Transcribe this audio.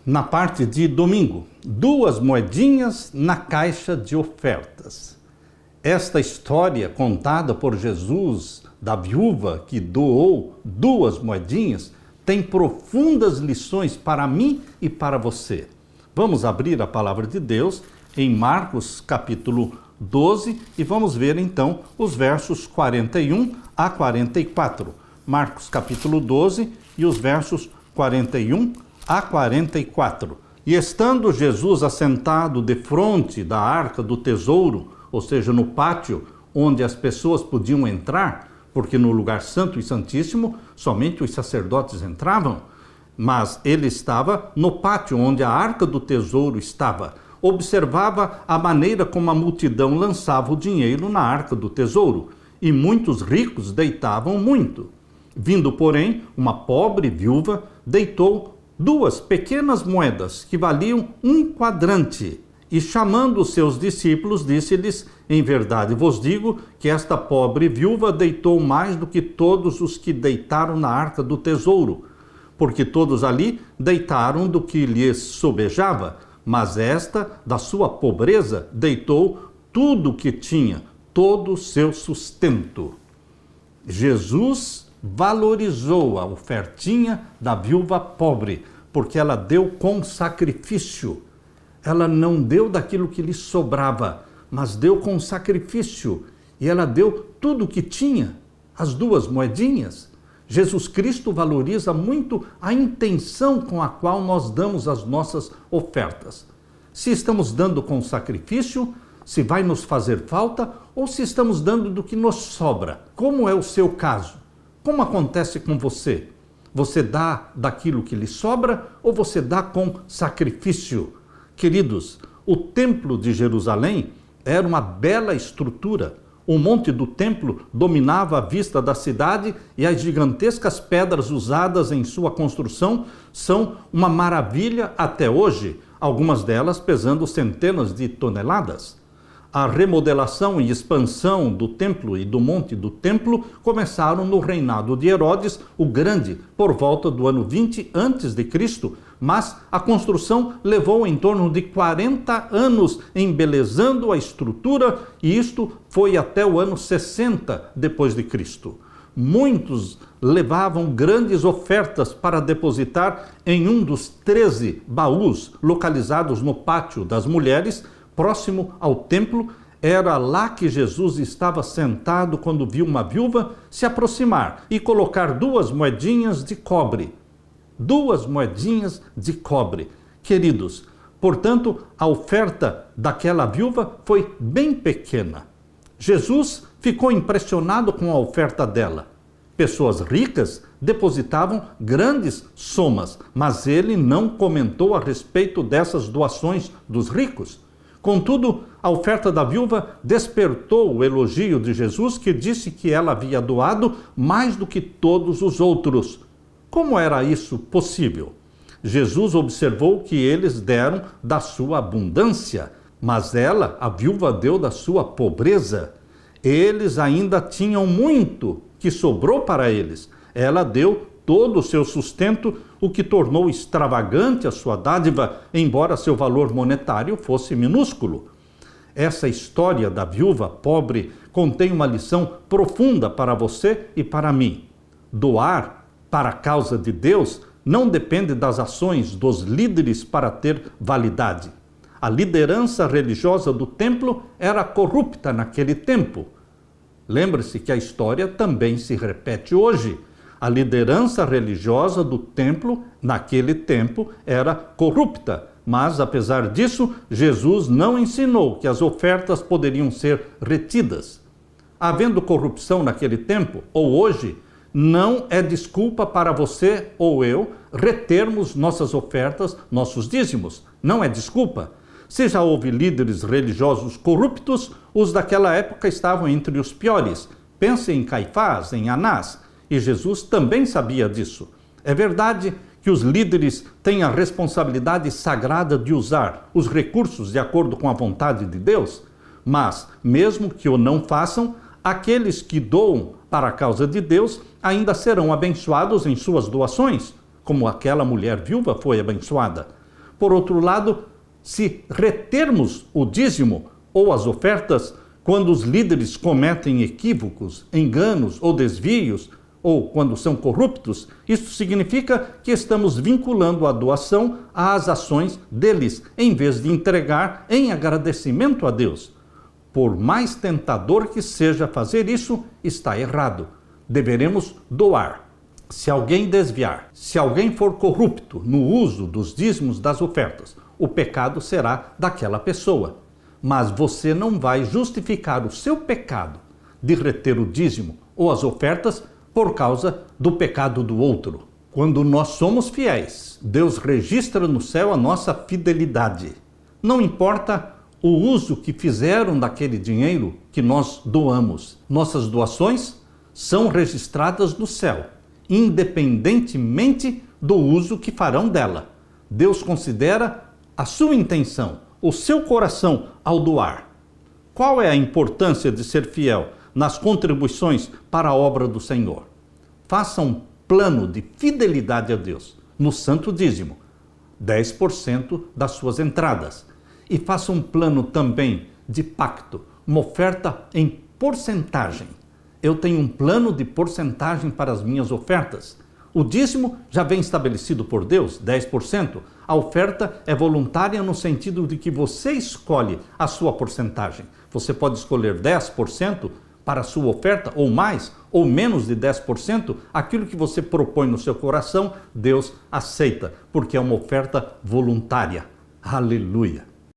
na parte de domingo, 2 moedinhas na caixa de ofertas. Esta história contada por Jesus da viúva que doou 2 moedinhas tem profundas lições para mim e para você. Vamos abrir a palavra de Deus em Marcos capítulo 12 e vamos ver então os versos 41 a 44. Marcos capítulo 12 e os versos 41 a 44. E estando Jesus assentado defronte da arca do tesouro, ou seja, no pátio onde as pessoas podiam entrar, porque no lugar santo e santíssimo somente os sacerdotes entravam, mas ele estava no pátio onde a arca do tesouro estava. Observava a maneira como a multidão lançava o dinheiro na arca do tesouro, e muitos ricos deitavam muito. Vindo, porém, uma pobre viúva deitou 2 pequenas moedas que valiam 1 quadrante. E chamando os seus discípulos, disse-lhes: em verdade vos digo que esta pobre viúva deitou mais do que todos os que deitaram na arca do tesouro, porque todos ali deitaram do que lhes sobejava, mas esta, da sua pobreza, deitou tudo o que tinha, todo o seu sustento. Jesus valorizou a ofertinha da viúva pobre, porque ela deu com sacrifício. Ela não deu daquilo que lhe sobrava, mas deu com sacrifício. E ela deu tudo o que tinha, as 2 moedinhas. Jesus Cristo valoriza muito a intenção com a qual nós damos as nossas ofertas. Se estamos dando com sacrifício, se vai nos fazer falta, ou se estamos dando do que nos sobra. Como é o seu caso? Como acontece com você? Você dá daquilo que lhe sobra ou você dá com sacrifício? Queridos, o templo de Jerusalém era uma bela estrutura. O monte do templo dominava a vista da cidade e as gigantescas pedras usadas em sua construção são uma maravilha até hoje, algumas delas pesando centenas de toneladas. A remodelação e expansão do templo e do monte do templo começaram no reinado de Herodes o Grande, por volta do ano 20 a.C., mas a construção levou em torno de 40 anos embelezando a estrutura, e isto foi até o ano 60 depois de Cristo. Muitos levavam grandes ofertas para depositar em um dos 13 baús localizados no pátio das mulheres, próximo ao templo. Era lá que Jesus estava sentado quando viu uma viúva se aproximar e colocar 2 moedinhas de cobre. 2 moedinhas de cobre. Queridos, portanto, a oferta daquela viúva foi bem pequena. Jesus ficou impressionado com a oferta dela. Pessoas ricas depositavam grandes somas, mas ele não comentou a respeito dessas doações dos ricos. Contudo, a oferta da viúva despertou o elogio de Jesus, que disse que ela havia doado mais do que todos os outros. Como era isso possível? Jesus observou que eles deram da sua abundância, mas ela, a viúva, deu da sua pobreza. Eles ainda tinham muito que sobrou para eles. Ela deu todo o seu sustento, o que tornou extravagante a sua dádiva, embora seu valor monetário fosse minúsculo. Essa história da viúva pobre contém uma lição profunda para você e para mim. Doar para a causa de Deus não depende das ações dos líderes para ter validade. A liderança religiosa do templo era corrupta naquele tempo. Lembre-se que a história também se repete hoje. A liderança religiosa do templo, naquele tempo, era corrupta. Mas, apesar disso, Jesus não ensinou que as ofertas poderiam ser retidas. Havendo corrupção naquele tempo, ou hoje, não é desculpa para você ou eu retermos nossas ofertas, nossos dízimos. Não é desculpa. Se já houve líderes religiosos corruptos, os daquela época estavam entre os piores. Pense em Caifás, em Anás. E Jesus também sabia disso. É verdade que os líderes têm a responsabilidade sagrada de usar os recursos de acordo com a vontade de Deus, mas, mesmo que o não façam, aqueles que doam para a causa de Deus ainda serão abençoados em suas doações, como aquela mulher viúva foi abençoada. Por outro lado, se retermos o dízimo ou as ofertas, quando os líderes cometem equívocos, enganos ou desvios, ou quando são corruptos, isso significa que estamos vinculando a doação às ações deles, em vez de entregar em agradecimento a Deus. Por mais tentador que seja fazer isso, está errado. Deveremos doar. Se alguém desviar, se alguém for corrupto no uso dos dízimos das ofertas, o pecado será daquela pessoa. Mas você não vai justificar o seu pecado de reter o dízimo ou as ofertas por causa do pecado do outro. Quando nós somos fiéis, Deus registra no céu a nossa fidelidade. Não importa o uso que fizeram daquele dinheiro que nós doamos. Nossas doações são registradas no céu, independentemente do uso que farão dela. Deus considera a sua intenção, o seu coração ao doar. Qual é a importância de ser fiel nas contribuições para a obra do Senhor? Faça um plano de fidelidade a Deus no santo dízimo, 10% das suas entradas. E faça um plano também de pacto, uma oferta em porcentagem. Eu tenho um plano de porcentagem para as minhas ofertas. O dízimo já vem estabelecido por Deus, 10%. A oferta é voluntária no sentido de que você escolhe a sua porcentagem. Você pode escolher 10% para a sua oferta, ou mais, ou menos de 10%. Aquilo que você propõe no seu coração, Deus aceita, porque é uma oferta voluntária. Aleluia!